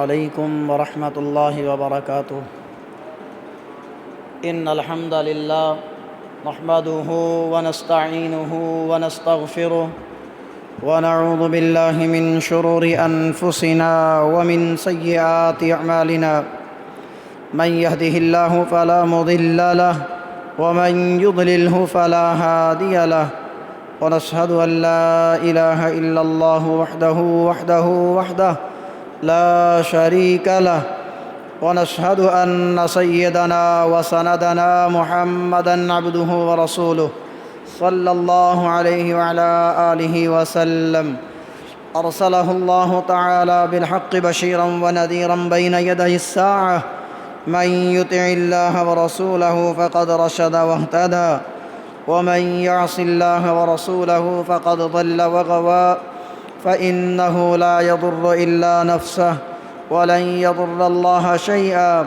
عليكم ورحمة الله وبركاته. إن الحمد لله نحمده ونستعينه ونستغفره ونعوذ بالله من شرور أنفسنا ومن سيئات أعمالنا. من يهده الله فلا مضل له ومن يضلله فلا هادي له. ونشهد أن لا إله إلا الله وحده لا شريك له. ونشهد أن سيدنا وسندنا محمدًا عبده ورسوله صلى الله عليه وعلى آله وسلم. أرسله الله تعالى بالحق بشيرا ونذيرا بين يدي الساعة. من يطع الله ورسوله فقد رشد واهتدى، ومن يعص الله ورسوله فقد ضل وغوى. فإنه لا يضر إلا نفسه ولن يضر الله شيئا.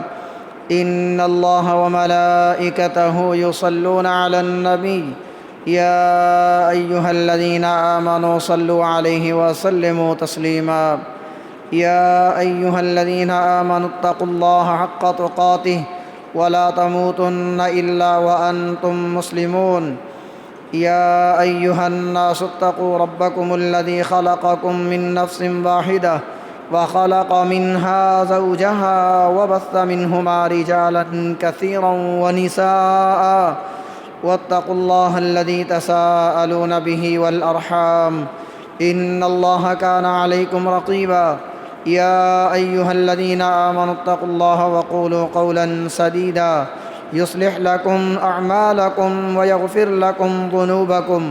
إن الله وملائكته يصلون على النبي يا أيها الذين آمنوا صلوا عليه وسلموا تسليما. يا أيها الذين آمنوا اتقوا الله حق تقاته ولا تموتن إلا وأنتم مسلمون. يا أيها الناس اتقوا ربكم الذي خلقكم من نفس واحدة وخلق منها زوجها وبث منهما رجالا كثيرا ونساء. واتقوا الله الذي تساءلون به والأرحام إن الله كان عليكم رقيبا. يا أيها الذين آمنوا اتقوا الله وقولوا قولا سديدا يصلح لكم أعمالكم ويغفر لكم ذنوبكم.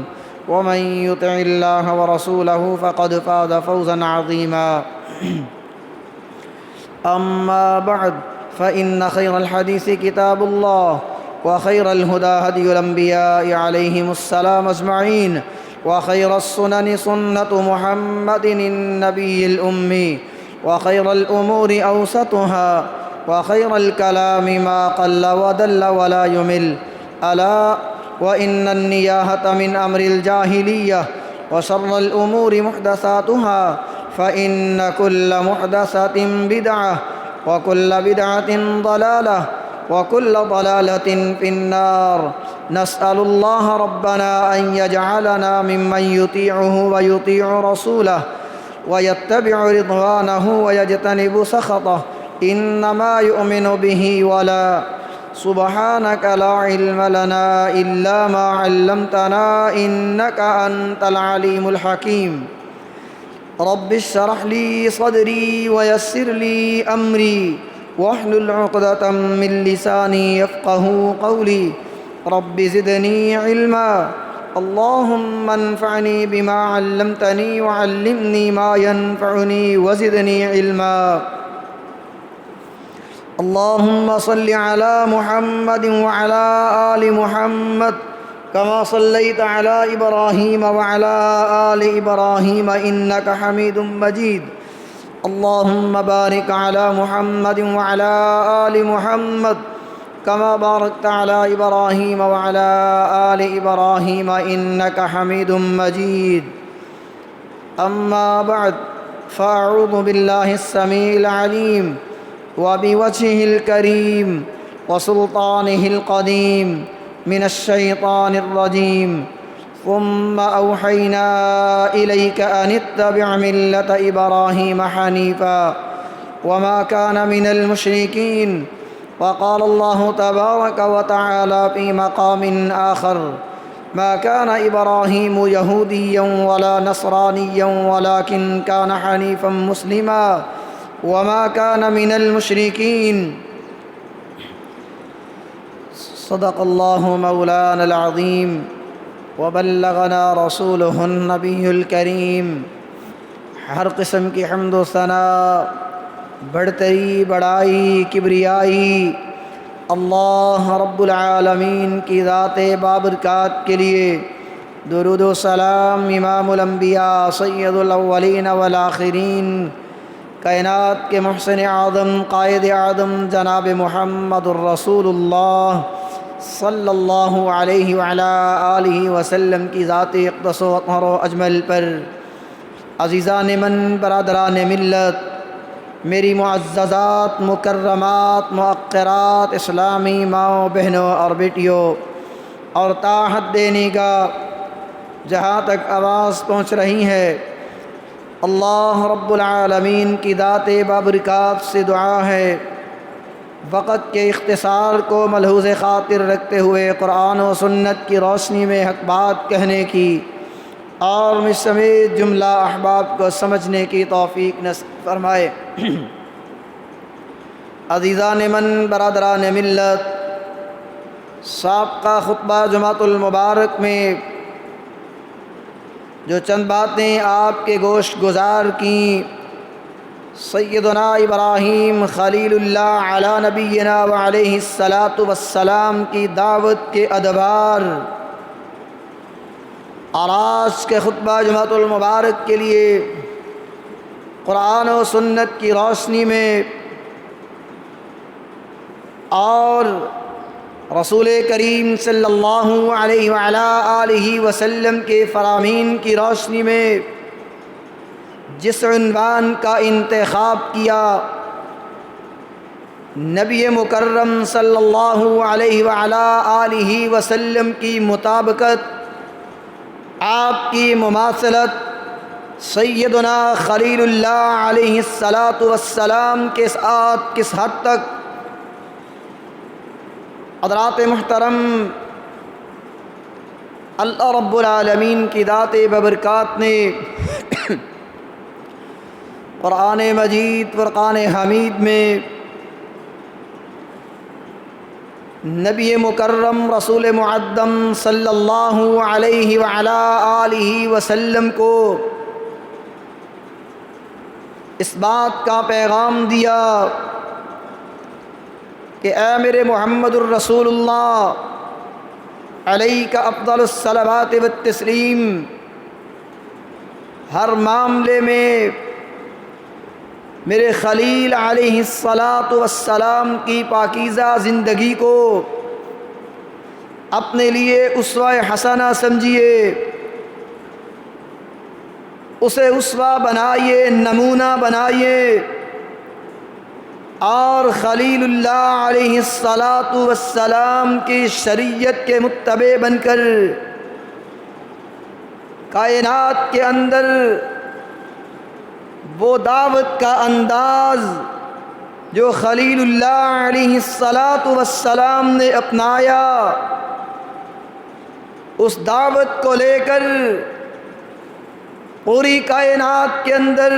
ومن يطع الله ورسوله فقد فاز فوزا عظيما. أما بعد، فإن خير الحديث كتاب الله، وخير الهدى هدي الأنبياء عليهم السلام أجمعين، وخير السنن سنة محمد النبي الأمي، وخير الأمور أوسطها، وخير الكلام ما قل ودل ولا يمل. ألا وإن النياحة من أمر الجاهلية، وشر الأمور محدثاتها، فإن كل محدثة بدعة، وكل بدعة ضلالة، وكل ضلالة في النار. نسأل الله ربنا أن يجعلنا ممن يطيعه ويطيع رسوله ويتبع رضوانه ويجتنب سخطه. إنما يؤمن به ولا. سبحانك لا علم لنا إلا ما علمتنا إنك أنت العليم الحكيم. رب اشرح لي صدري ويسر لي أمري واحلل عقدة من لساني يفقه قولي. رب زدني علما. اللهم انفعني بما علمتني وعلمني ما ينفعني وزدني علما. اللهم صل على محمد وعلى آل محمد كما صليت على إبراهيم وعلى آل إبراهيم إنك حميد مجيد. اللهم بارك على محمد وعلى آل محمد كما باركت على إبراهيم وعلى آل إبراهيم إنك حميد مجيد. أما بعد، فأعوذ بالله السميع العليم وبوجهه الكريم وسلطانه القديم من الشيطان الرجيم. ثم أوحينا إليك أن اتبع ملة إبراهيم حنيفا وما كان من المشركين. وقال الله تبارك وتعالى في مقام آخر: ما كان إبراهيم يهوديا ولا نصرانيا ولكن كان حنيفا مسلما وما كان من المشركين. صدق الله مولانا العظيم وبلغنا رسوله النبی الکریم. ہر قسم کی حمد و ثنا، بڑھتری، بڑائی، کبریائی اللہ رب العالمین کی ذات بابرکات کے لیے. درود و سلام امام الانبیاء سید الاولین والآخرین، کائنات کے محسن اعظم قائد اعظم جناب محمد الرسول اللہ صلی اللہ علیہ وعلا آلہ وسلم کی ذات اقدس و اطہر و اجمل پر. عزیزان من، برادران ملت، میری معززات، مکرمات، موقرات اسلامی ماؤں، بہنوں اور بیٹیوں، اور تاحد دینے کا جہاں تک آواز پہنچ رہی ہے، اللہ رب العالمین کی ذات بابرکات سے دعا ہے، وقت کے اختصار کو ملحوظ خاطر رکھتے ہوئے قرآن و سنت کی روشنی میں حق بات کہنے کی اور مجھ سمیت جملہ احباب کو سمجھنے کی توفیق نصیب فرمائے۔ عزیزان من، برادران ملت، سابقہ خطبہ جمعۃ المبارک میں جو چند باتیں آپ کے گوشت گزار کیں، سیدنا ابراہیم خلیل اللہ علی نبینا وعلیہ الصلاۃ والسلام کی دعوت کے ادوار، اور آج کے خطبہ جمعۃ المبارک کے لیے قرآن و سنت کی روشنی میں اور رسول کریم صلی اللہ علیہ وعلا آلہ وسلم کے فرامین کی روشنی میں جس عنوان کا انتخاب کیا، نبی مکرم صلی اللہ علیہ وعلا آلہ وسلم کی مطابقت، آپ کی مماثلت سیدنا خلیل اللہ علیہ الصلاۃ والسلام کے ساتھ کس حد تک، حضرات محترم، اللہ رب العالمین کی ذات ببرکات نے قرآن مجید فرقان حمید میں نبی مکرم رسول معظم صلی اللہ علیہ وعلا آلہ وسلم کو اس بات کا پیغام دیا کہ اے میرے محمد الرسول اللہ علیک افضل الصلوات والتسلیم، ہر معاملے میں میرے خلیل علیہ الصلاۃ والسلام کی پاکیزہ زندگی کو اپنے لیے اسوہ حسنہ سمجھیے، اسے اسوہ بنائیے، نمونہ بنائیے، اور خلیل اللہ علیہ الصلاۃ والسلام کی شریعت کے متبع بن کر کائنات کے اندر وہ دعوت کا انداز جو خلیل اللہ علیہ الصلاۃ والسلام نے اپنایا، اس دعوت کو لے کر پوری کائنات کے اندر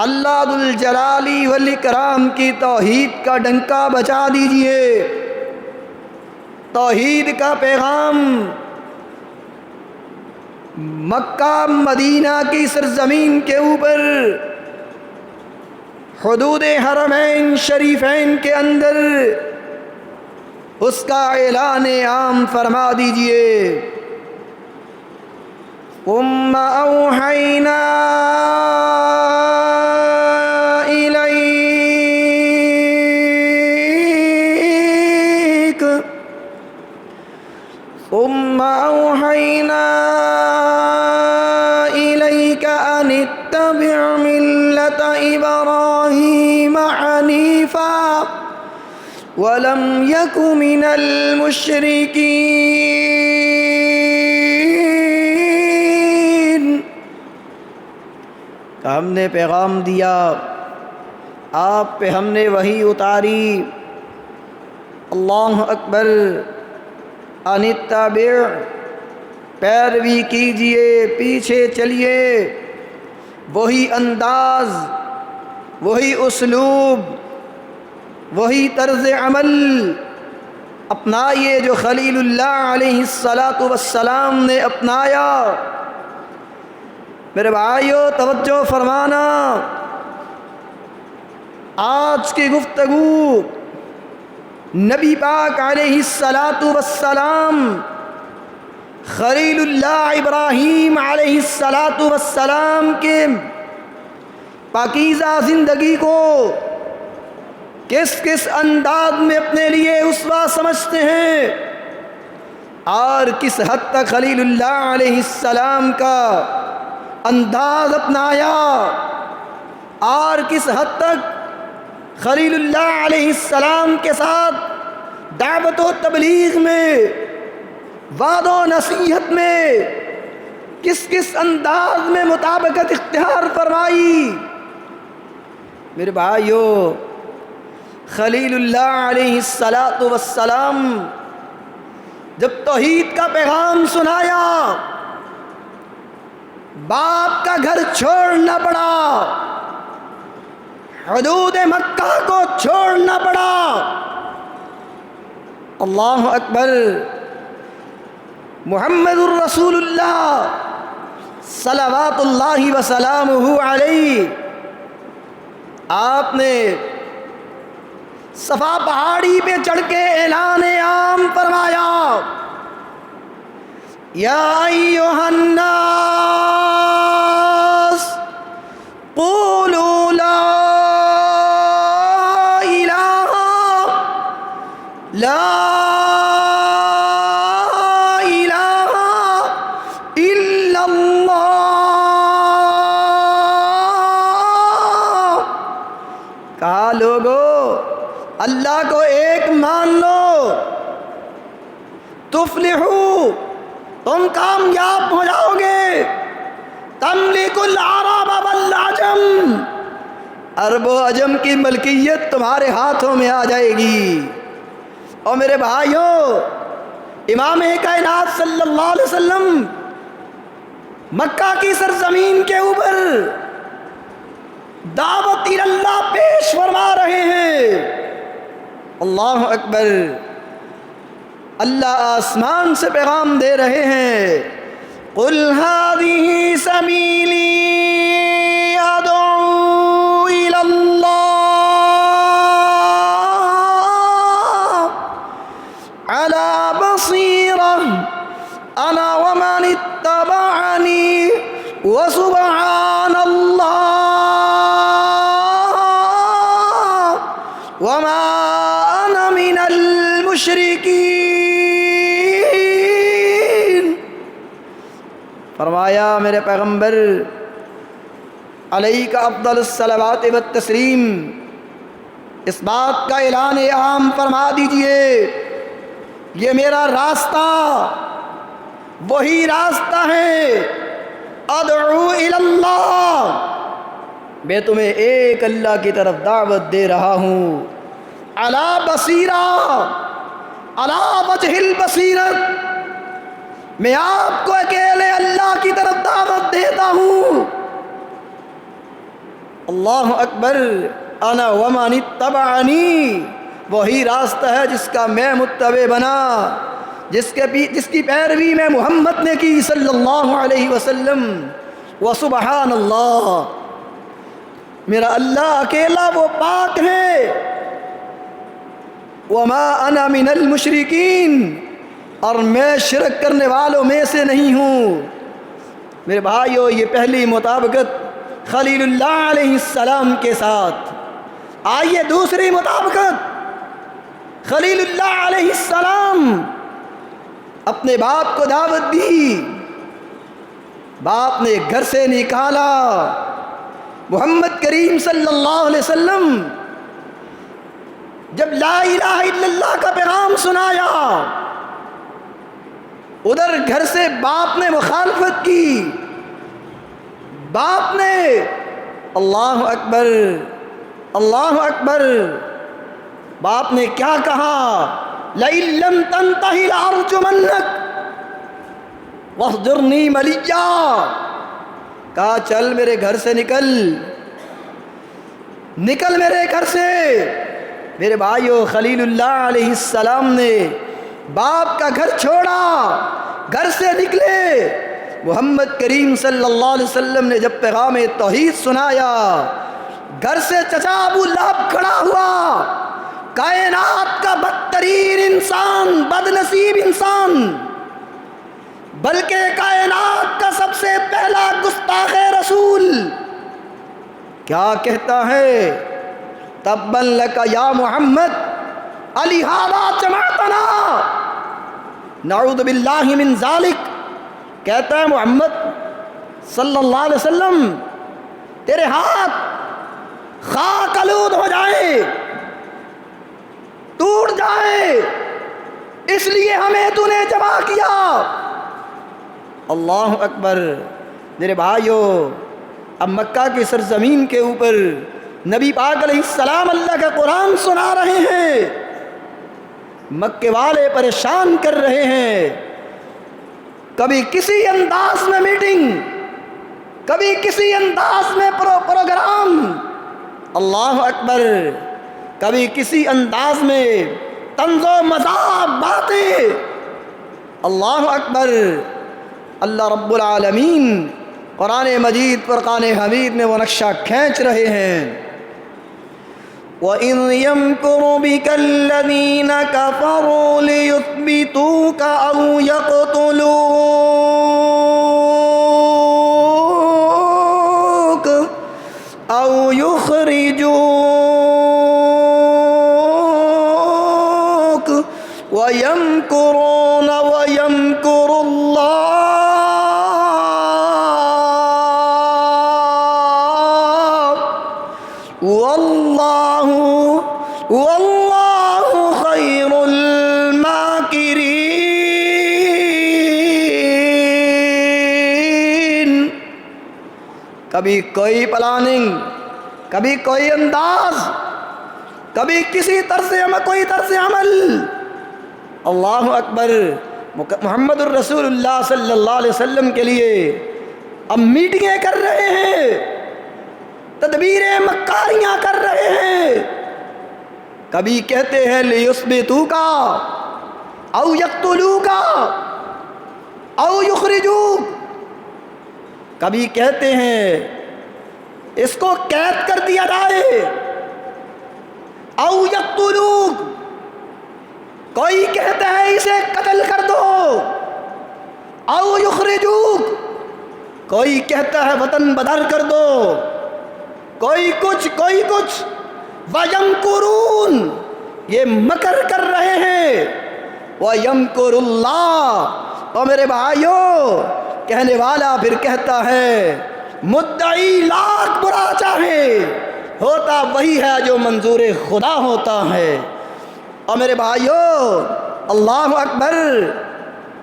اللہ ذو الجلال والاکرام کی توحید کا ڈنکا بجا دیجئے، توحید کا پیغام مکہ مدینہ کی سرزمین کے اوپر حدود حرمین شریفین کے اندر اس کا اعلان عام فرما دیجئے۔ ثم اوحینا إليك أن اتبع ملة إبراهيم حنيفا ولم يك من المشركين۔ کہ ہم نے پیغام دیا، آپ پہ ہم نے وحی اتاری، اللہ اکبر، ان اتبع، پیروی کیجئے، پیچھے چلیے، وہی انداز، وہی اسلوب، وہی طرز عمل اپنائیے جو خلیل اللہ علیہ الصلاۃ والسلام نے اپنایا۔ میرے بھائیو توجہ فرمانا، آج کی گفتگو نبی پاک علیہ الصلاۃ والسلام خلیل اللہ ابراہیم علیہ الصلاۃ والسلام کے پاکیزہ زندگی کو کس کس انداز میں اپنے لیے اسوہ سمجھتے ہیں اور کس حد تک خلیل اللہ علیہ السلام کا انداز اپنایا، اور کس حد تک خلیل اللہ علیہ السلام کے ساتھ دعوت و تبلیغ میں، وعد و نصیحت میں کس کس انداز میں مطابقت اختیار فرمائی۔ میرے بھائیو، خلیل اللہ علیہ السلام جب توحید کا پیغام سنایا، باپ کا گھر چھوڑنا پڑا، حدود مکہ کو چھوڑنا پڑا۔ اللہ اکبر، محمد الرسول اللہ صلوات اللہ وسلامہ علیہ، آپ نے صفا پہاڑی پہ چڑھ کے اعلان عام فرمایا، یا ایھا الناس قولوا لا الہ الا اللہ۔ کہا لوگو، اللہ کو ایک مان لو، تفلحو، تم کامیاب ہو جاؤ گے، تملک العرب والعجم، عرب و عجم کی ملکیت تمہارے ہاتھوں میں آ جائے گی۔ اور میرے بھائیوں، امام کائنات صلی اللہ علیہ وسلم مکہ کی سرزمین کے اوپر دعوت اللہ پیش فرما رہے ہیں۔ اللہ اکبر، اللہ آسمان سے پیغام دے رہے ہیں، قل هذه سبیلی ادعو الی اللہ علی بصیرہ انا ومن اتبعنی وسبحان اللہ وما انا من المشرکین۔ فرمایا میرے پیغمبر علیہ کا افضل الصلوات والتسلیم، اس بات کا اعلان عام فرما دیجئے، یہ میرا راستہ وہی راستہ ہے، ادعو الی اللہ، میں تمہیں ایک اللہ کی طرف دعوت دے رہا ہوں، علی بصیرہ، علی وجہ البصیرت، میں آپ کو اکیلے اللہ کی طرف دعوت دیتا ہوں۔ اللہ اکبر، انا ومن اتبعنی، وہی راستہ ہے جس کا میں متبع بنا، جس کی پیروی میں محمد نے کی صلی اللہ علیہ وسلم۔ وسبحان اللہ، میرا اللہ اکیلا وہ پاک ہے، وما انا من المشرکین، اور میں شرک کرنے والوں میں سے نہیں ہوں۔ میرے بھائیو، یہ پہلی مطابقت خلیل اللہ علیہ السلام کے ساتھ۔ آئیے دوسری مطابقت، خلیل اللہ علیہ السلام اپنے باپ کو دعوت دی، باپ نے گھر سے نکالا، محمد کریم صلی اللہ علیہ وسلم جب لا الہ الا اللہ کا پیغام سنایا، ادھر گھر سے باپ نے مخالفت کی، باپ نے اللہ اکبر، اللہ اکبر، باپ نے کیا کہا، لئن لم تنتہ لأرجمنک واہجرنی ملیا، کہا چل میرے گھر سے نکل میرے گھر سے۔ میرے بھائیو، خلیل اللہ علیہ السلام نے باپ کا گھر چھوڑا، گھر سے نکلے، محمد کریم صلی اللہ علیہ وسلم نے جب پیغام توحید سنایا، گھر سے چچا ابو لہب کھڑا ہوا، کائنات کا بدترین انسان، بد نصیب انسان، بلکہ کائنات کا سب سے پہلا گستاخ رسول، کیا کہتا ہے، تبا لک یا محمد لہذا جمعتنا، نعوذ باللہ من ذالک، کہتا ہے محمد صلی اللہ علیہ وسلم، تیرے ہاتھ خاک آلود ہو جائیں، ٹوٹ جائیں، اس لیے ہمیں تو نے جمع کیا۔ اللہ اکبر۔ میرے بھائیو، اب مکہ کی سرزمین کے اوپر نبی پاک علیہ السلام اللہ کا قرآن سنا رہے ہیں، مکے والے پریشان کر رہے ہیں، کبھی کسی انداز میں میٹنگ، کبھی کسی انداز میں پروگرام، اللہ اکبر، کبھی کسی انداز میں طنز و مزاح باتیں، اللہ اکبر۔ اللہ رب العالمین قرآن مجید فرقان حمید میں وہ نقشہ کھینچ رہے ہیں۔ وَإِذْ يَمْكُرُ بِكَ الَّذِينَ كَفَرُوا لِيُثْبِتُوكَ أَوْ يَقْتُلُوكَ أَوْ يُخْرِجُوكَ وَيَمْكُرُونَ وَيَمْكُرُ اللَّهُ واللہ خیر الماکرین۔ کبھی کوئی پلاننگ، کبھی کوئی انداز، کبھی کسی کوئی طرز عمل، اللہ اکبر۔ محمد الرسول اللہ صلی اللہ علیہ وسلم کے لیے اب میٹنگیں کر رہے ہیں، تدبیریں مکاریاں کر رہے ہیں۔ کبھی کہتے ہیں لیثبتوک او یقتلوک او یخرجوک، کبھی کہتے ہیں اس کو قید کر دیا جائے، او یقتلوک، کوئی کہتا ہے اسے قتل کر دو، او یخرجوک، کوئی کہتا ہے وطن بدر کر دو، کوئی کچھ کوئی کچھ۔ وَيَمْكُرُونَ، یہ مکر کر رہے ہیں، وَيَمْكُرُ اللَّهُ۔ اور میرے بھائیو، کہنے والا پھر کہتا ہے مدعی لاکھ برا چاہے، ہوتا وہی ہے جو منظور خدا ہوتا ہے۔ اور میرے بھائیو، اللہ اکبر،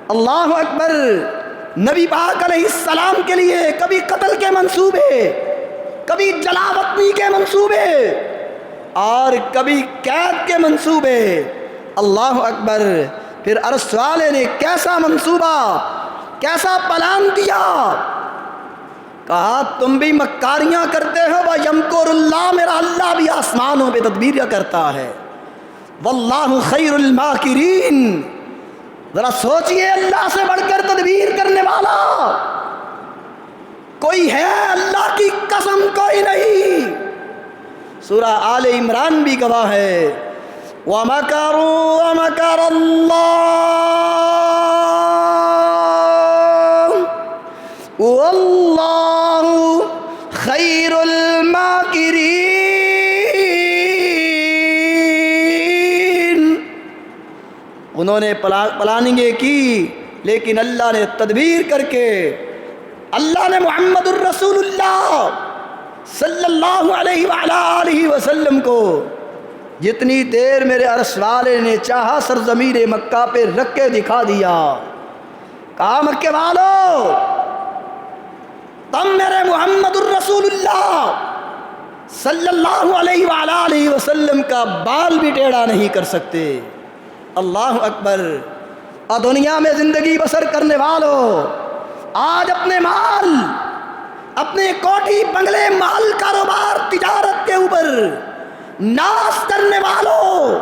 اللہ اکبر۔ نبی پاک علیہ السلام کے لیے کبھی قتل کے منصوبے، کبھی جلا وطنی کے منصوبے، اور کبھی قید کے منصوبے، اللہ اکبر۔ پھر عرش والے نے کیسا منصوبہ، کیسا پلان دیا، کہا تم بھی مکاریاں کرتے ہو، وَيَمْكُرُ اللَّهُ، میرا اللہ بھی آسمانوں پہ تدبیر کرتا ہے، وَاللَّهُ خَيْرُ الْمَاكِرِينَ۔ ذرا سوچئے، اللہ سے بڑھ کر تدبیر کرنے والا کوئی ہے؟ اللہ کی قسم کوئی نہیں۔ سورہ آل عمران بھی گواہ ہے، وَمَكَرُوا وَمَكَرَ اللَّهُ وَاللَّهُ خَيْرُ الْمَاكِرِينَ۔ انہوں نے پلاننگیں کی، لیکن اللہ نے تدبیر کر کے، اللہ نے محمد الرسول اللہ صلی اللہ علیہ وآلہ وسلم کو جتنی دیر میرے عرش والے نے چاہا سرزمین مکہ پہ رکھ کے دکھا دیا۔ کہا مکے والو، تم میرے محمد الرسول اللہ صلی اللہ علیہ وآلہ وسلم کا بال بھی ٹیڑھا نہیں کر سکتے۔ اللہ اکبر۔ اور دنیا میں زندگی بسر کرنے والوں، آج اپنے مال، اپنے کوٹھی بنگلے، مال، کاروبار، تجارت کے اوپر ناز کرنے والوں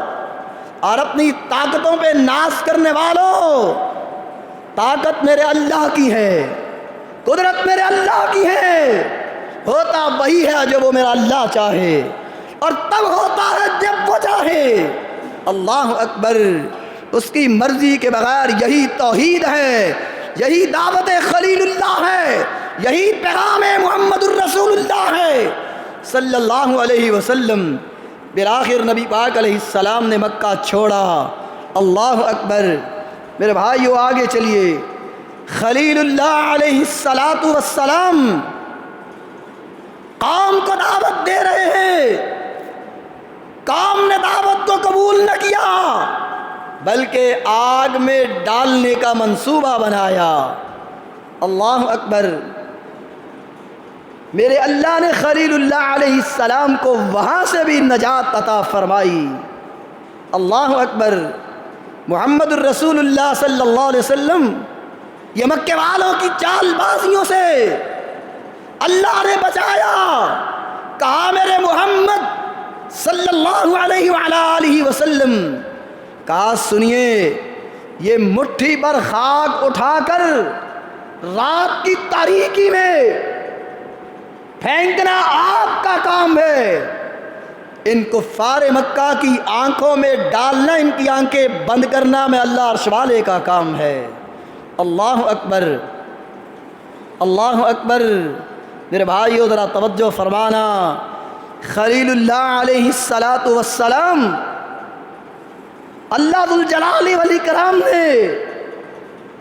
اور اپنی طاقتوں پہ ناز کرنے والوں، طاقت میرے اللہ کی ہے، قدرت میرے اللہ کی ہے، ہوتا وہی ہے جو وہ میرا اللہ چاہے، اور تب ہوتا ہے جب وہ چاہے۔ اللہ اکبر۔ اس کی مرضی کے بغیر یہی توحید ہے، یہی دعوت خلیل اللہ ہے، یہی پیغام محمد الرسول اللہ ہے صلی اللہ علیہ وسلم۔ بالآخر نبی پاک علیہ السلام نے مکہ چھوڑا۔ اللہ اکبر۔ میرے بھائیو آگے چلیے۔ خلیل اللہ علیہ السلام قوم کو دعوت دے رہے ہیں، قوم نے دعوت کو قبول نہ کیا بلکہ آگ میں ڈالنے کا منصوبہ بنایا۔ اللہ اکبر۔ میرے اللہ نے خلیل اللہ علیہ السلام کو وہاں سے بھی نجات عطا فرمائی۔ اللہ اکبر۔ محمد الرسول اللہ صلی اللہ علیہ وسلم، یہ مکے والوں کی چال بازیوں سے اللہ نے بچایا۔ کہا میرے محمد صلی اللہ علیہ وآلہ وسلم، کہا سنیے، یہ مٹھی پر خاک اٹھا کر رات کی تاریکی میں پھینکنا آپ کا کام ہے، ان کفار مکہ کی آنکھوں میں ڈالنا، ان کی آنکھیں بند کرنا میں اللہ عرش والے کا کام ہے۔ اللہ اکبر، اللہ اکبر۔ میرے بھائیو ذرا توجہ فرمانا، خلیل اللہ علیہ السلام، اللہ ذوالجلال والاکرام نے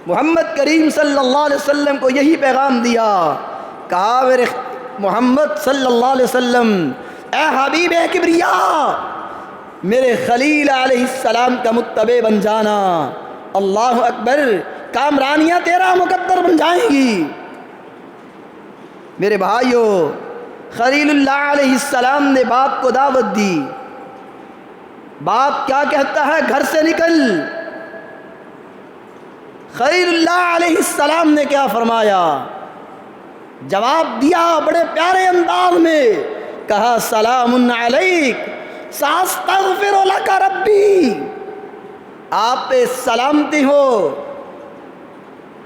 محمد کریم صلی اللہ علیہ وسلم کو یہی پیغام دیا۔ کہا میرے محمد صلی اللہ علیہ وسلم، اے حبیب کبریا، میرے خلیل علیہ السلام کا متبع بن جانا۔ اللہ اکبر۔ کامرانیاں تیرا مقدر بن جائیں گی۔ میرے بھائیو، خلیل اللہ علیہ السلام نے باپ کو دعوت دی۔ باپ کیا کہتا ہے؟ گھر سے نکل۔ خلیل اللہ علیہ السلام نے کیا فرمایا؟ جواب دیا بڑے پیارے انداز میں، کہا سلام علیک ساستغفر لک ربی، آپ پہ سلامتی ہو،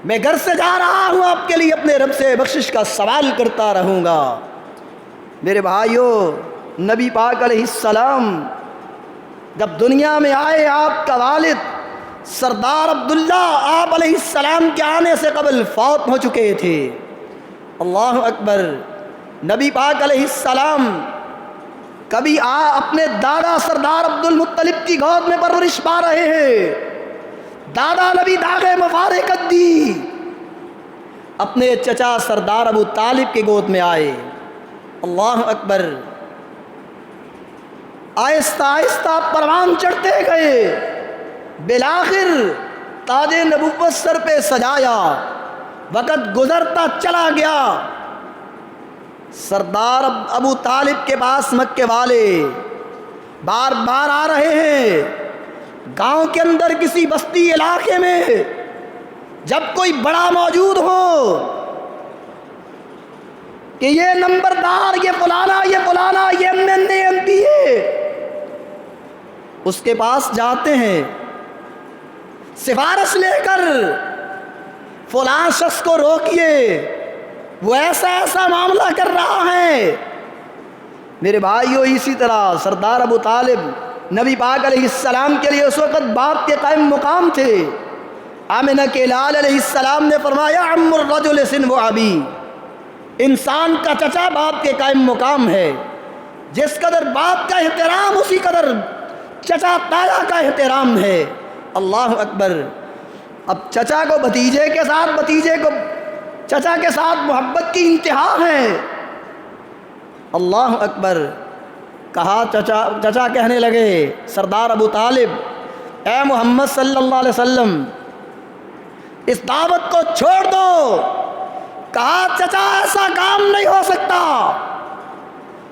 میں گھر سے جا رہا ہوں، آپ کے لیے اپنے رب سے بخشش کا سوال کرتا رہوں گا۔ میرے بھائیو، نبی پاک علیہ السلام جب دنیا میں آئے، آپ کا والد سردار عبداللہ آپ علیہ السلام کے آنے سے قبل فوت ہو چکے تھے۔ اللہ اکبر۔ نبی پاک علیہ السلام کبھی اپنے دادا سردار عبد المطلب کی گود میں پرورش پا رہے ہیں۔ دادا نبی داغ مبارکت دی، اپنے چچا سردار ابو طالب کی گود میں آئے۔ اللہ اکبر۔ آہستہ آہستہ پروان چڑھتے گئے، بالآخر تاج نبوت سر پہ سجایا۔ وقت گزرتا چلا گیا، سردار ابو طالب کے پاس مکے والے بار بار آ رہے ہیں۔ گاؤں کے اندر کسی بستی علاقے میں جب کوئی بڑا موجود ہو کہ یہ نمبردار، یہ فلانا، یہ فلانا، یہ ایم پی ہے، اس کے پاس جاتے ہیں سفارش لے کر، فلاں شخص کو روکیے، وہ ایسا ایسا معاملہ کر رہا ہے۔ میرے بھائیو، اسی طرح سردار ابو طالب نبی پاک علیہ السلام کے لیے اس وقت باپ کے قائم مقام تھے۔ آمنہ کے لال علیہ السلام نے فرمایا عم الرجل سن و ابی، انسان کا چچا باپ کے قائم مقام ہے۔ جس قدر باپ کا احترام، اسی قدر چچا تایا کا احترام ہے۔ اللہ اکبر۔ اب چچا کو بھتیجے کے ساتھ، بھتیجے کو چچا کے ساتھ محبت کی انتہا ہے۔ اللہ اکبر۔ کہا چچا کہنے لگے سردار ابو طالب، اے محمد صلی اللہ علیہ وسلم، اس دعوت کو چھوڑ دو۔ کہا چچا ایسا کام نہیں ہو سکتا،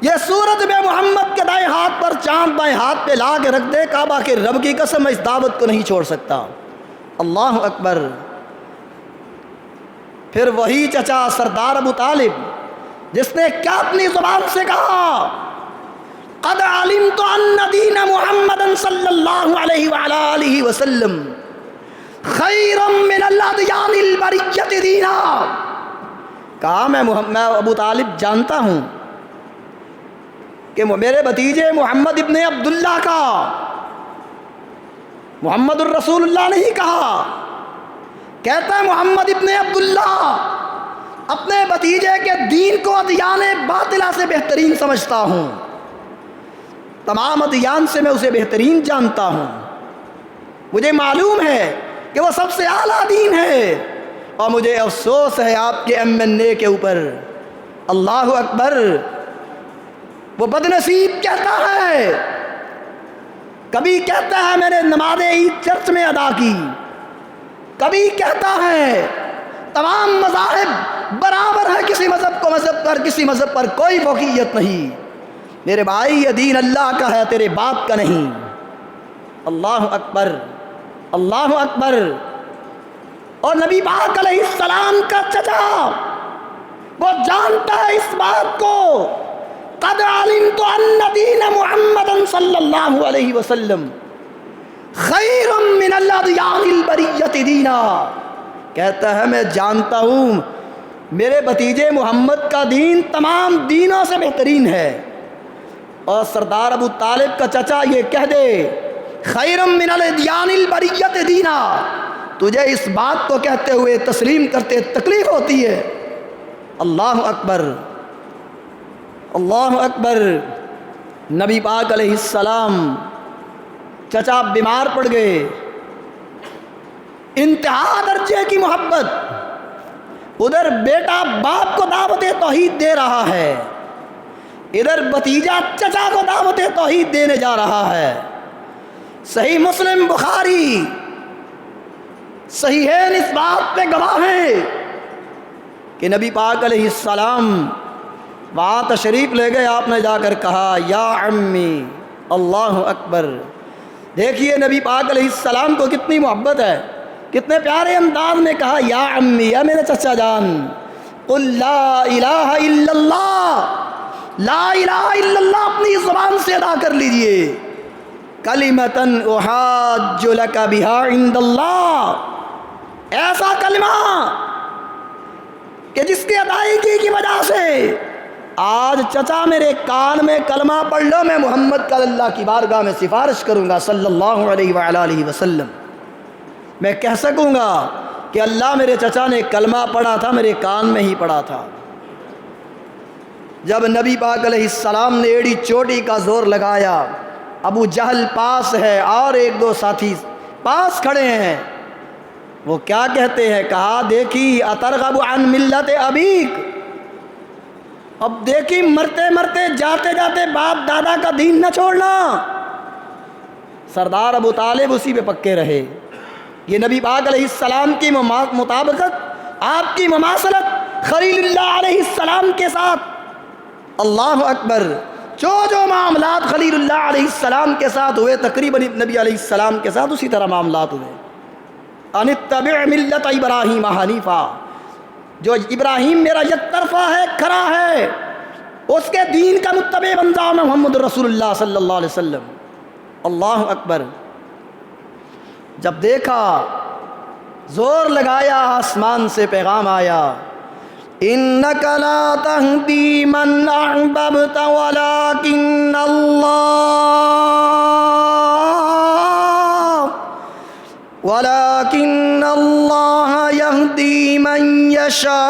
یہ سورج میں محمد کے دائیں ہاتھ پر چاند بائیں ہاتھ پہ لا کے رکھ دے، کعبہ کے رب کی قسم میں اس دعوت کو نہیں چھوڑ سکتا۔ اللہ اکبر۔ پھر وہی چچا سردار ابو طالب جس نے کیا اپنی زبان سے کہا، قد علمت ان دین محمد صلی اللہ علیہ وآلہ وسلم خیر من الادیان البریۃ دینا۔ کہا میں ابو طالب جانتا ہوں کہ میرے بھتیجے محمد ابن عبداللہ کا، محمد الرسول اللہ نہیں کہا، کہتا ہے محمد ابن عبداللہ، اپنے بھتیجے کے دین کو ادیان باطلہ سے بہترین سمجھتا ہوں، تمام ادیان سے میں اسے بہترین جانتا ہوں، مجھے معلوم ہے کہ وہ سب سے اعلیٰ دین ہے، اور مجھے افسوس ہے آپ کے ایم این اے کے اوپر۔ اللہ اکبر۔ وہ بدنصیب کہتا ہے، کبھی کہتا ہے میں نے نماز عید چرچ میں ادا کی، کبھی کہتا ہے تمام مذاہب برابر ہے، کسی مذہب کو مذہب پر، کسی مذہب پر کوئی فوقیت نہیں۔ میرے بھائی یہ دین اللہ کا ہے، تیرے باپ کا نہیں۔ اللہ اکبر، اللہ اکبر۔ اور نبی پاک علیہ السلام کا چچا وہ جانتا ہے اس بات کو، قد علمت ان دین محمد صلی اللہ علیہ وسلم خیر من الادیان البریۃ دینا، کہتا ہے میں جانتا ہوں میرے بھتیجے محمد کا دین تمام دینوں سے بہترین ہے۔ اور سردار ابو طالب کا چچا یہ کہہ دے خیر من الادیان البریۃ دینا، تجھے اس بات کو کہتے ہوئے تسلیم کرتے تکلیف ہوتی ہے۔ اللہ اکبر، اللہ اکبر۔ نبی پاک علیہ السلام چچا بیمار پڑ گئے، انتہا درجے کی محبت، ادھر بیٹا باپ کو دعوت توحید دے رہا ہے، ادھر بھتیجا چچا کو دعوت توحید دینے جا رہا ہے۔ صحیح مسلم بخاری صحیحین اس بات پہ گواہ ہیں کہ نبی پاک علیہ السلام وہاں تشریف لے گئے، آپ نے جا کر کہا یا عمی، اللہ اکبر۔ دیکھیے نبی پاک علیہ السلام کو کتنی محبت ہے، کتنے پیارے انداز میں کہا یا عمی، یا میرے چچا جان، قل لا الہ الا اللہ، لا الہ الا اللہ اپنی زبان سے ادا کر لیجئے، کلمۃ احاج لک بہا عند اللہ، ایسا کلمہ کہ جس کی ادائیگی کی وجہ سے آج چچا میرے کان میں کلمہ پڑھ لو، میں محمد کا اللہ کی بارگاہ میں سفارش کروں گا صلی اللہ علیہ وآلہ وسلم، میں کہہ سکوں گا کہ اللہ میرے چچا نے کلمہ پڑھا تھا، میرے کان میں ہی پڑھا تھا۔ جب نبی پاک علیہ السلام نے ایڑی چوٹی کا زور لگایا، ابو جہل پاس ہے اور ایک دو ساتھی پاس کھڑے ہیں، وہ کیا کہتے ہیں؟ کہا دیکھی اترغب عن ملت ابیک، اب دیکھی مرتے مرتے جاتے جاتے باپ دادا کا دین نہ چھوڑنا۔ سردار ابو طالب اسی پہ پکے رہے۔ یہ نبی پاک علیہ السلام کی مطابقت، آپ کی مماثلت خلیل اللہ علیہ السلام کے ساتھ، اللہ اکبر۔ جو معاملات خلیل اللہ علیہ السلام کے ساتھ ہوئے تقریباً نبی علیہ السلام کے ساتھ اسی طرح معاملات ہوئے۔ ان اتبع ملت ابراہیم حنیفا، جو ابراہیم میرا یک طرفہ ہے، کھرا ہے، اس کے دین کا متبع بن جاؤ، میں محمد رسول اللہ صلی اللہ علیہ وسلم۔ اللہ اکبر۔ جب دیکھا، زور لگایا، آسمان سے پیغام آیا، انک لا تہدی من احببت ولکن اللہ یہدی من یشاء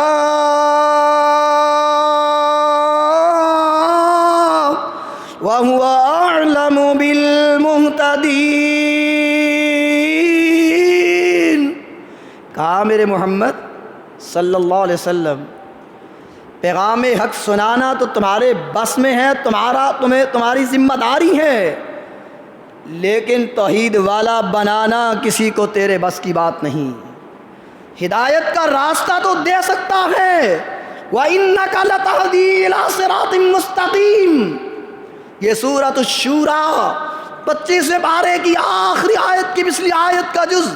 وہو اعلم بالمہتدین۔ کہا میرے محمد صلی اللہ علیہ وسلم، پیغام حق سنانا تو تمہارے بس میں ہے، تمہاری ذمہ داری ہے، لیکن توحید والا بنانا کسی کو تیرے بس کی بات نہیں۔ ہدایت کا راستہ تو دے سکتا ہے، وَإِنَّكَ لَتَهْدِي إِلَىٰ صِرَاطٍ مُسْتَقِيمٍ۔ یہ سورۃ الشورى 25ویں پارے کی آخری آیت کی پچھلی آیت کا جز۔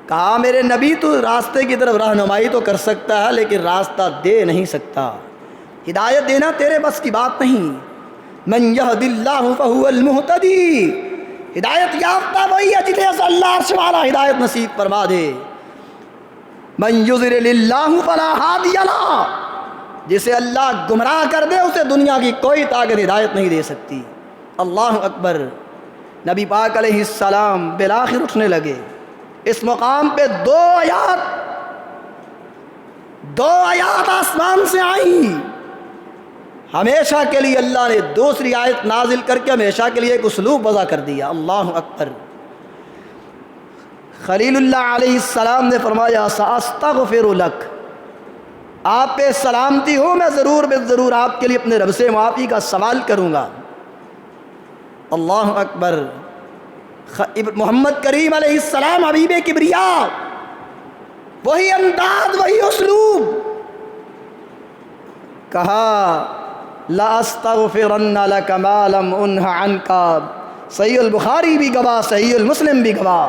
کہا میرے نبی تو راستے کی طرف رہنمائی تو کر سکتا ہے، لیکن راستہ دے نہیں سکتا، ہدایت دینا تیرے بس کی بات نہیں۔ من یہد اللہ فہو المہتدی، ہدایت یافتہ وہی ہے جنہیں اللہ عرش والا ہدایت نصیب فرما دے۔ من یضلل اللہ فلا ہادی لہ، جسے اللہ گمراہ کر دے اسے دنیا کی کوئی طاقت ہدایت نہیں دے سکتی۔ اللہ اکبر۔ نبی پاک علیہ السلام بالآخر اٹھنے لگے۔ اس مقام پہ دو آیات آسمان سے آئیں، ہمیشہ کے لیے اللہ نے دوسری آیت نازل کر کے ہمیشہ کے لیے ایک اسلوب وضع کر دیا۔ اللہ اکبر۔ خلیل اللہ علیہ السلام نے فرمایا ساستغفر لک، آپ پہ سلامتی ہو، میں ضرور ضرور آپ کے لیے اپنے رب سے معافی کا سوال کروں گا۔ اللہ اکبر۔ محمد کریم علیہ السلام حبیب کبریا، وہی انداز، وہی اسلوب، کہا لَأَسْتَغْفِرَنَّ لَكَ مَا لَمْ أُنْهَ عَنْكَ، صحیح البخاری بھی گواہ، صحیح المسلم بھی گواہ،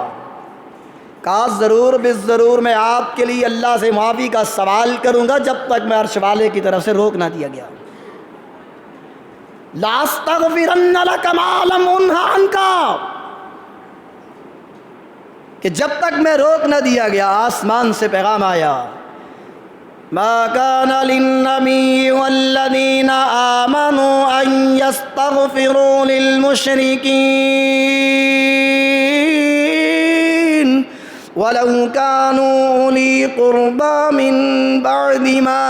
کہا ضرور ضرور میں آپ کے لیے اللہ سے معافی کا سوال کروں گا جب تک میں عرش والے کی طرف سے روک نہ دیا گیا۔ لَأَسْتَغْفِرَنَّ لَكَ مَا لَمْ أُنْهَ عَنْكَ، کہ جب تک میں روک نہ دیا گیا۔ آسمان سے پیغام آیا، ما كان للنبي والذين آمنوا أن يستغفروا للمشركين ولو كانوا أولي قربى من بعد ما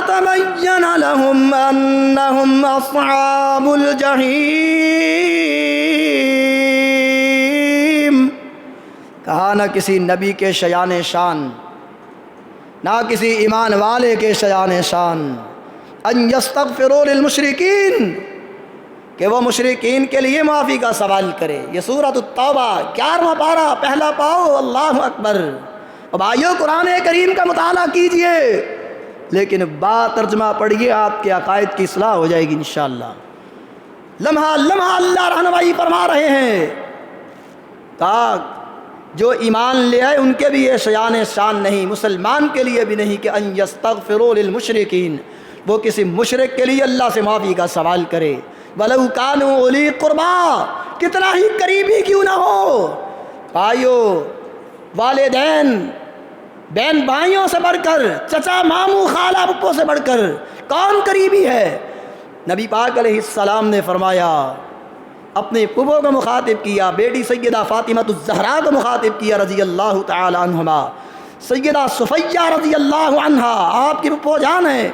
تبين لهم أنهم أصحاب الجحيم۔ کہا نہ کسی نبی کے شایان شان، نہ کسی ایمان والے کے شایان شان، ان یستغفروا للمشرکین، کہ وہ مشرکین کے لیے معافی کا سوال کرے۔ یہ سورۃ التوبہ 11واں پارہ، پہلا پاؤ۔ اللہ اکبر۔ اور بھائیو، قرآن کریم کا مطالعہ کیجئے، لیکن با ترجمہ پڑھیے، آپ کے عقائد کی اصلاح ہو جائے گی انشاءاللہ۔ لمحہ لمحہ اللہ رہنمائی فرما رہے ہیں، کہا جو ایمان لے آئے ان کے بھی یہ شایان شان نہیں، مسلمان کے لیے بھی نہیں، کہ ان یستغفروا للمشرکین، وہ کسی مشرک کے لیے اللہ سے معافی کا سوال کرے۔ وَلَوْ كَانُوا أُولِي قُرْبَىٰ، کتنا ہی قریبی کیوں نہ ہو۔ بھائیو، والدین بہن بھائیوں سے بڑھ کر، چچا ماموں خالہ پھپھو سے بڑھ کر کون قریبی ہے؟ نبی پاک علیہ السلام نے فرمایا، اپنے پھپھو کو مخاطب کیا، بیٹی سیدہ فاطمہ الزہرا کو مخاطب کیا رضی اللہ تعالی عنہما، سیدہ صفیہ رضی اللہ عنہا آپ کی پھپھو جان ہے،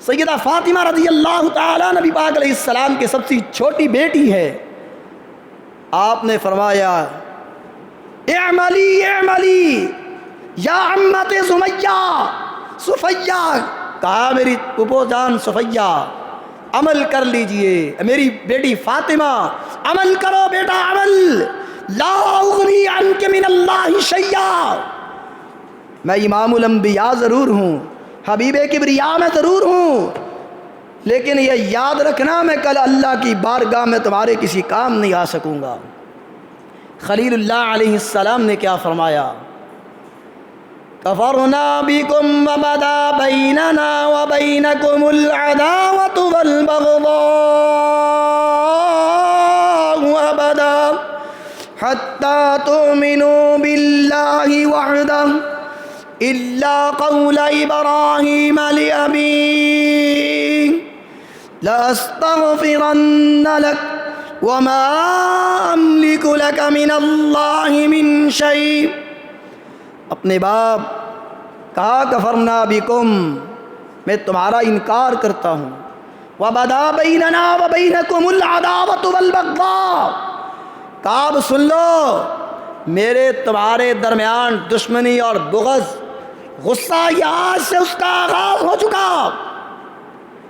سیدہ فاطمہ رضی اللہ تعالی نبی پاک علیہ السلام کی سب سے چھوٹی بیٹی ہے۔ آپ نے فرمایا، اعملی اعملی یا عمت سمیہ، صفیہ، کہا میری پھپھو جان صفیہ عمل کر لیجئے، میری بیٹی فاطمہ عمل کرو بیٹا عمل، لا اغنی عنک من اللہ شیئا، میں امام الانبیاء ضرور ہوں، حبیب کبریا میں ضرور ہوں، لیکن یہ یاد رکھنا میں کل اللہ کی بارگاہ میں تمہارے کسی کام نہیں آ سکوں گا۔ خلیل اللہ علیہ السلام نے کیا فرمایا، کفرنا بکم وبدا بیننا وبینکم العداوۃ والبغضاء ابدا حتی تؤمنوا باللہ وحدہ الا قول ابراہیم لأبیہ لأستغفرن لک وما املک لک من اللہ من شیء۔ اپنے باپ کہا، کفرنا بکم، میں تمہارا انکار کرتا ہوں، وبدا بیننا وبینکم العداوۃ والبغضاء، کہا اب سن لو، میرے تمہارے درمیان دشمنی اور بغض، غصہ یہ آج سے اس کا آغاز ہو چکا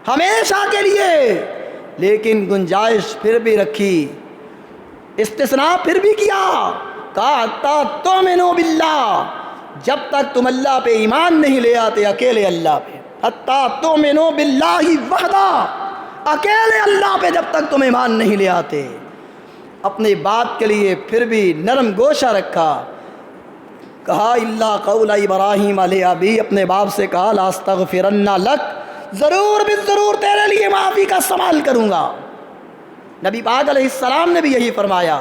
ہمیشہ کے لیے، لیکن گنجائش پھر بھی رکھی، استثناء پھر بھی کیا، کہا حتی تؤمنوا باللہ، جب تک تم اللہ پہ ایمان نہیں لے آتے، اکیلے اللہ پہ، حتی تؤمنوا باللہ وحدہ، اکیلے اللہ پہ جب تک تم ایمان نہیں لے آتے۔ اپنے باپ کے لیے پھر بھی نرم گوشہ رکھا، کہا الا قول ابراہیم علیہ ابی، اپنے باپ سے کہا لاستغفرن لک، ضرور بالضرور تیرے لیے معافی کا سوال کروں گا۔ نبی پاک علیہ السلام نے بھی یہی فرمایا،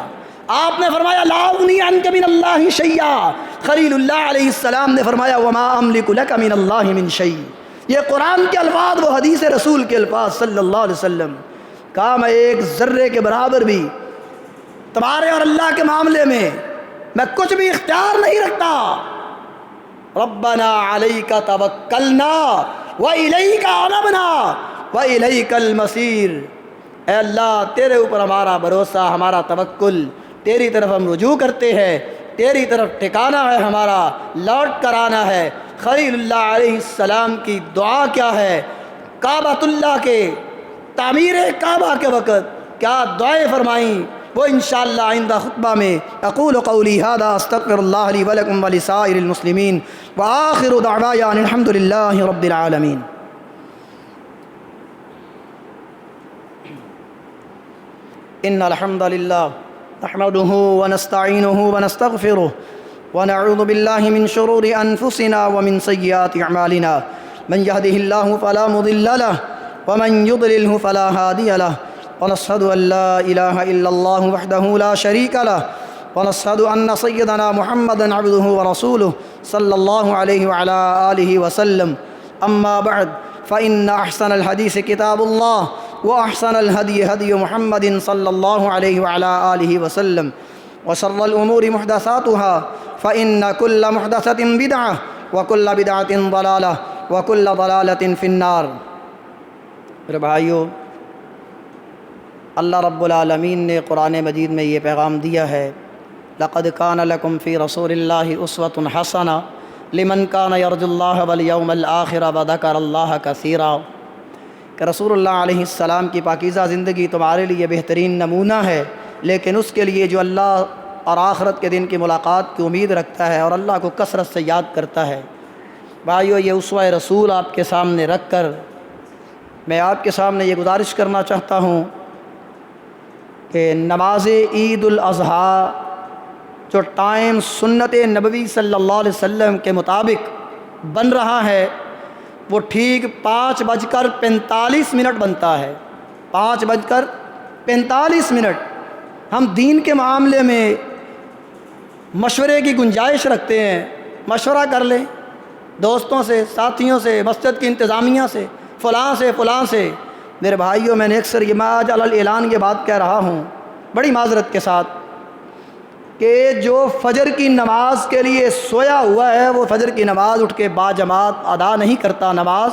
آپ نے فرمایا لا اغنی عنک من اللہ شیئا، خلیل اللہ علیہ السلام نے فرمایا وما املک لک من اللہ من شیء۔ یہ قرآن کے الفاظ، وہ حدیث رسول کے الفاظ صلی اللہ علیہ وسلم، کہا میں ایک ذرے کے برابر بھی تمہارے اور اللہ کے معاملے میں کچھ بھی اختیار نہیں رکھتا۔ ربنا علیک توکلنا وإلیک انبنا وإلیک المصیر، اے اللہ تیرے اوپر ہمارا بھروسہ، ہمارا توکل، تیری طرف ہم رجوع کرتے ہیں، تیری طرف ٹھکانا ہے، ہمارا لوٹ کر آنا ہے۔ خلیل اللہ علیہ السلام کی دعا کیا ہے، کعبۃ اللہ کے تعمیر کعبہ کے وقت کیا دعائیں فرمائیں، وہ انشاءاللہ آئندہ خطبہ میں اقول قولی ھذا استغفر اللہ لی ولکم ولسائر المسلمین وآخر دعوایا ان الحمد للہ رب العالمین۔ ان الحمد للہ نحمده ونستعینه ونستغفره ونعوذ باللہ من شرور انفسنا ومن سیئات اعمالنا من يهده الله فلا مضل له ومن يضلله فلا هادي له ونشهد ان لا اله الا الله وحده لا شريك له ونشهد ان سيدنا محمدا عبده ورسوله صلى الله عليه وعلى آله وسلم اما بعد فإن احسن الحديث كتاب الله وأحسن الهدي هدي محمد صلى الله عليه وعلى آله وسلم وشر الأمور محدثاتها فإن كل محدثة بدعة وكل بدعة ضلالة وكل ضلالة في النار۔ میرے بھائیو، اللہ رب العالمین نے قرآن مجید میں یہ پیغام دیا ہے، لقد كان لكم في رسول الله أسوة حسنة لمن كان يرجو الله واليوم الآخر وذكر الله كثيرا، کہ رسول اللہ علیہ السلام کی پاکیزہ زندگی تمہارے لیے بہترین نمونہ ہے، لیکن اس کے لیے جو اللہ اور آخرت کے دن کی ملاقات کی امید رکھتا ہے اور اللہ کو کثرت سے یاد کرتا ہے۔ بھائیو، یہ اسوہ رسول آپ کے سامنے رکھ کر میں آپ کے سامنے یہ گزارش کرنا چاہتا ہوں کہ نماز عید الاضحیٰ جو ٹائم سنت نبوی صلی اللہ علیہ وسلم کے مطابق بن رہا ہے وہ ٹھیک 5:45 بنتا ہے۔ 5:45۔ ہم دین کے معاملے میں مشورے کی گنجائش رکھتے ہیں، مشورہ کر لیں دوستوں سے، ساتھیوں سے، مسجد کی انتظامیہ سے، فلاں سے۔ میرے بھائیوں، میں نے اکثر یہ آج اعلان یہ بات کہہ رہا ہوں بڑی معذرت کے ساتھ کہ جو فجر کی نماز کے لیے سویا ہوا ہے وہ فجر کی نماز اٹھ کے باجماعت ادا نہیں کرتا نماز،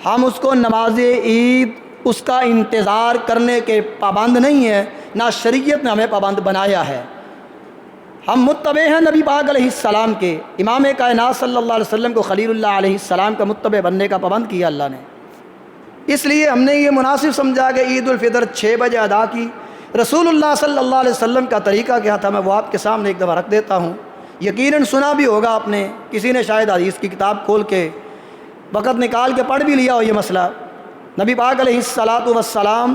ہم اس کو نماز عید اس کا انتظار کرنے کے پابند نہیں ہیں، نہ شریعت نے ہمیں پابند بنایا ہے۔ ہم متبع ہیں نبی پاک علیہ السلام کے، امام کائنات صلی اللہ علیہ وسلم کو خلیل اللہ علیہ السلام کا متبع بننے کا پابند کیا اللہ نے، اس لیے ہم نے یہ مناسب سمجھا کہ عید الفطر 6 بجے ادا کی۔ رسول اللہ صلی اللہ علیہ وسلم کا طریقہ کیا تھا، میں وہ آپ کے سامنے ایک دفعہ رکھ دیتا ہوں۔ یقیناً سنا بھی ہوگا آپ نے، کسی نے شاید حدیث کی کتاب کھول کے وقت نکال کے پڑھ بھی لیا ہو یہ مسئلہ۔ نبی پاک علیہ السلام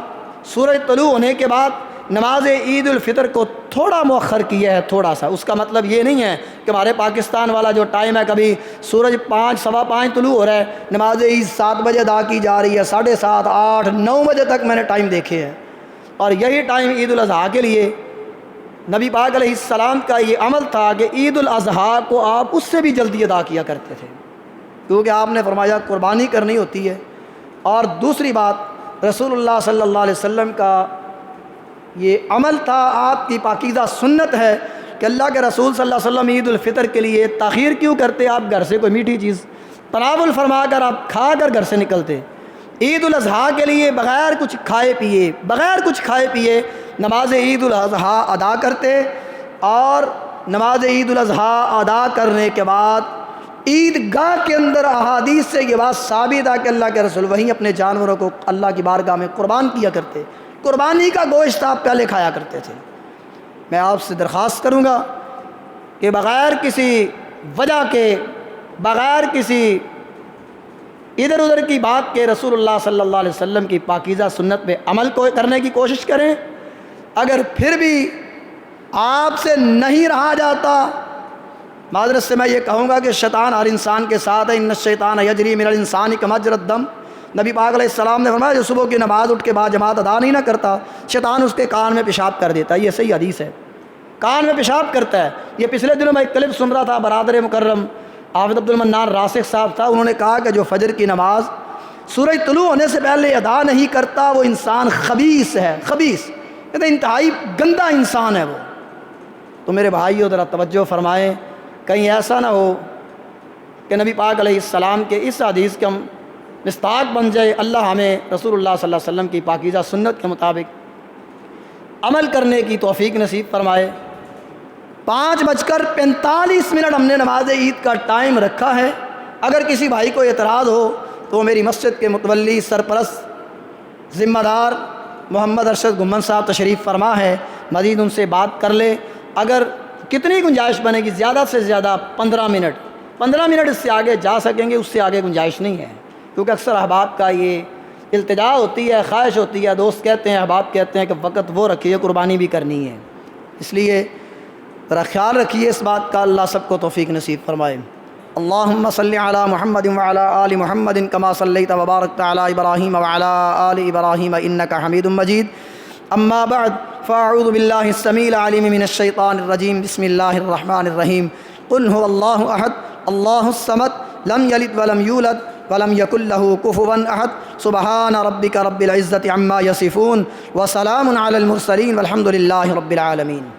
سورج طلوع ہونے کے بعد نماز عید الفطر کو تھوڑا مؤخر کیا ہے، تھوڑا سا۔ اس کا مطلب یہ نہیں ہے کہ ہمارے پاکستان والا جو ٹائم ہے، کبھی سورج 5 سوا 5 طلوع ہو رہا ہے، نماز عید 7 بجے ادا کی جا رہی ہے، 7:30 8 9 بجے تک میں نے ٹائم دیکھے ہیں، اور یہی ٹائم عید الاضحیٰ کے لیے نبی پاک علیہ السلام کا یہ عمل تھا کہ عید الاضحیٰ کو آپ اس سے بھی جلدی ادا کیا کرتے تھے، کیونکہ آپ نے فرمایا قربانی کرنی ہوتی ہے۔ اور دوسری بات، رسول اللہ صلی اللہ علیہ وسلم کا یہ عمل تھا، آپ کی پاکیزہ سنت ہے کہ اللہ کے رسول صلی اللہ علیہ وسلم عید الفطر کے لیے تاخیر کیوں کرتے؟ آپ گھر سے کوئی میٹھی چیز تناول فرما کر آپ کھا کر گھر سے نکلتے۔ عید الاضحیٰ کے لیے بغیر کچھ کھائے پیے نماز عید الاضحیٰ ادا کرتے، اور نماز عید الاضحیٰ ادا کرنے کے بعد عیدگاہ کے اندر احادیث سے یہ بات ثابت ہے کہ اللہ کے رسول وہیں اپنے جانوروں کو اللہ کی بارگاہ میں قربان کیا کرتے، قربانی کا گوشت آپ پہلے کھایا کرتے تھے۔ میں آپ سے درخواست کروں گا کہ بغیر کسی وجہ کے، بغیر کسی ادھر ادھر کی بات کے رسول اللہ صلی اللہ علیہ وسلم کی پاکیزہ سنت پہ عمل کو کرنے کی کوشش کریں۔ اگر پھر بھی آپ سے نہیں رہا جاتا، معذرت سے میں یہ کہوں گا کہ شیطان ہر انسان کے ساتھ ہے، ان الشیطان یجری من الانسان کمجرى الدم۔ نبی پاک علیہ السلام نے فرمایا جو صبح کی نماز اٹھ کے بعد جماعت ادا نہیں نہ کرتا، شیطان اس کے کان میں پیشاب کر دیتا ہے۔ یہ صحیح حدیث ہے، کان میں پیشاب کرتا ہے۔ یہ پچھلے دنوں میں ایک کلپ سن رہا تھا، برادر مکرم حافظ عبد المنان راسخ صاحب تھا، انہوں نے کہا کہ جو فجر کی نماز سورج طلوع ہونے سے پہلے ادا نہیں کرتا وہ انسان خبیث ہے، خبیث کہتے ہیں انتہائی گندا انسان ہے وہ۔ تو میرے بھائیو ذرا توجہ فرمائیں، کہیں ایسا نہ ہو کہ نبی پاک علیہ السلام کے اس حدیث کے ہم مصداق بن جائے۔ اللہ ہمیں رسول اللہ صلی اللہ علیہ وسلم کی پاکیزہ سنت کے مطابق عمل کرنے کی توفیق نصیب فرمائے۔ 5:45 ہم نے نماز عید کا ٹائم رکھا ہے، اگر کسی بھائی کو اعتراض ہو تو میری مسجد کے متولی سرپرست ذمہ دار محمد ارشد گھمن صاحب تشریف فرما ہے، مزید ان سے بات کر لے۔ اگر کتنی گنجائش بنے گی، زیادہ سے زیادہ 15 منٹ اس سے آگے جا سکیں گے، اس سے آگے گنجائش نہیں ہے، کیونکہ اکثر احباب کا یہ التجا ہوتی ہے، خواہش ہوتی ہے، دوست کہتے ہیں، احباب کہتے ہیں کہ وقت وہ رکھیے، قربانی بھی کرنی ہے، اس لیے ذرا خیال رکھیے اس بات کا۔ اللہ سب کو توفیق نصیب فرمائے۔ اللہم صلی علی محمد وعلی آل محمد کما صلیت وبارکت علی ابراہیم وعلی آل ابراہیم انک حمید مجید۔ اما بعد فاعوذ باللہ السمیع العلیم من الشیطان الرجیم، بسم اللہ الرحمن الرحیم۔ قل هو اللہ احد اللہ الصمد لم یلد ولم یولد ولم یکن له کفوا احد۔ سبحان ربک رب العزة عما یصفون وسلام علی المرسلین والحمد للہ رب العالمین۔